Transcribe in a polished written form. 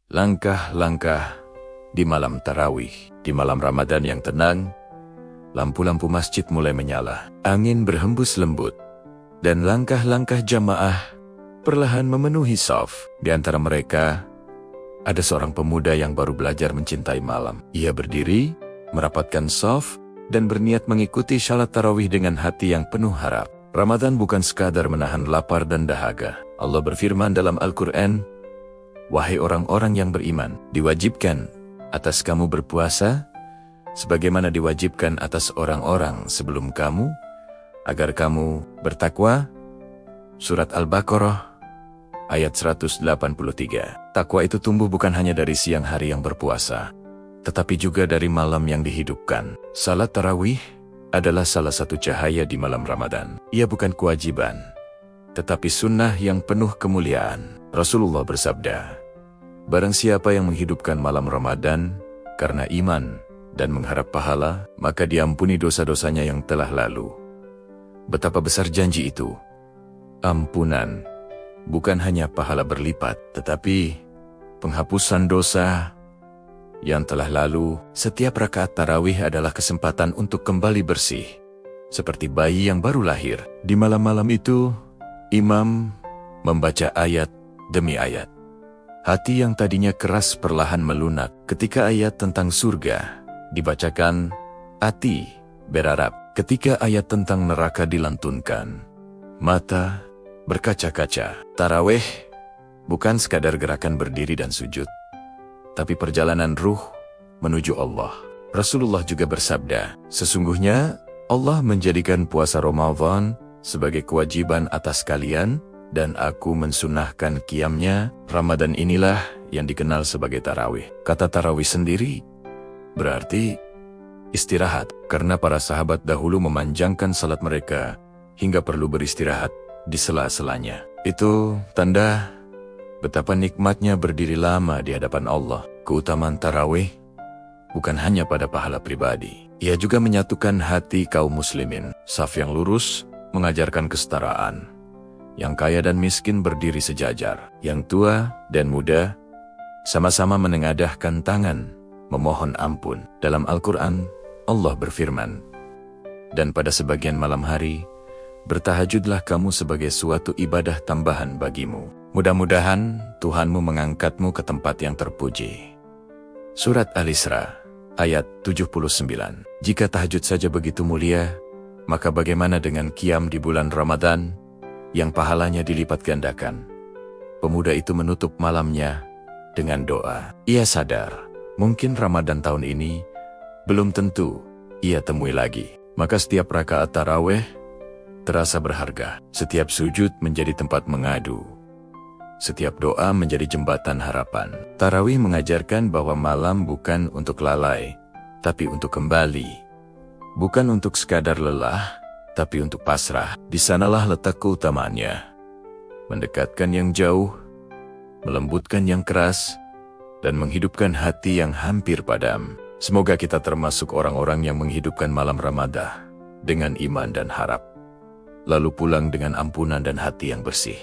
Langkah-langkah di malam tarawih, di malam Ramadan yang tenang, lampu-lampu masjid mulai menyala, angin berhembus lembut, dan langkah-langkah jamaah perlahan memenuhi shaf. Di antara mereka, ada seorang pemuda yang baru belajar mencintai malam. Ia berdiri, merapatkan shaf, dan berniat mengikuti salat tarawih dengan hati yang penuh harap. Ramadan bukan sekadar menahan lapar dan dahaga. Allah berfirman dalam Al-Quran, "Wahai orang-orang yang beriman, diwajibkan atas kamu berpuasa, sebagaimana diwajibkan atas orang-orang sebelum kamu, agar kamu bertakwa." Surat Al-Baqarah ayat 183. Takwa itu tumbuh bukan hanya dari siang hari yang berpuasa, tetapi juga dari malam yang dihidupkan. Salat tarawih adalah salah satu cahaya di malam Ramadan. Ia bukan kewajiban, tetapi sunnah yang penuh kemuliaan. Rasulullah bersabda, "Barang siapa yang menghidupkan malam Ramadan karena iman dan mengharap pahala, maka diampuni dosa-dosanya yang telah lalu." Betapa besar janji itu. Ampunan bukan hanya pahala berlipat, tetapi penghapusan dosa yang telah lalu. Setiap rakaat tarawih adalah kesempatan untuk kembali bersih, seperti bayi yang baru lahir. Di malam-malam itu, imam membaca ayat demi ayat. Hati yang tadinya keras perlahan melunak. Ketika ayat tentang surga dibacakan, hati berharap. Ketika ayat tentang neraka dilantunkan, mata berkaca-kaca. Tarawih bukan sekadar gerakan berdiri dan sujud, tapi perjalanan ruh menuju Allah. Rasulullah juga bersabda, "Sesungguhnya Allah menjadikan puasa Ramadan sebagai kewajiban atas kalian, dan aku mensunahkan qiyamnya." Ramadan inilah yang dikenal sebagai tarawih. Kata tarawih sendiri berarti istirahat, karena para sahabat dahulu memanjangkan salat mereka hingga perlu beristirahat di sela-selanya. Itu tanda betapa nikmatnya berdiri lama di hadapan Allah. Keutamaan tarawih bukan hanya pada pahala pribadi. Ia juga menyatukan hati kaum muslimin. Shaf yang lurus mengajarkan kesetaraan. Yang kaya dan miskin berdiri sejajar. Yang tua dan muda sama-sama menengadahkan tangan, memohon ampun. Dalam Al-Quran, Allah berfirman, "Dan pada sebagian malam hari, bertahajudlah kamu sebagai suatu ibadah tambahan bagimu. Mudah-mudahan Tuhanmu mengangkatmu ke tempat yang terpuji." Surat Al-Isra ayat 79. Jika tahajud saja begitu mulia, maka bagaimana dengan qiyam di bulan Ramadan yang pahalanya dilipat gandakan? Pemuda itu menutup malamnya dengan doa. Ia sadar, mungkin Ramadan tahun ini belum tentu ia temui lagi. Maka setiap rakaat tarawih terasa berharga. Setiap sujud menjadi tempat mengadu. Setiap doa menjadi jembatan harapan. Tarawih mengajarkan bahwa malam bukan untuk lalai, tapi untuk kembali. Bukan untuk sekadar lelah, tapi untuk pasrah. Di sanalah letak keutamaannya. Mendekatkan yang jauh, melembutkan yang keras, dan menghidupkan hati yang hampir padam. Semoga kita termasuk orang-orang yang menghidupkan malam Ramadan dengan iman dan harap, lalu pulang dengan ampunan dan hati yang bersih.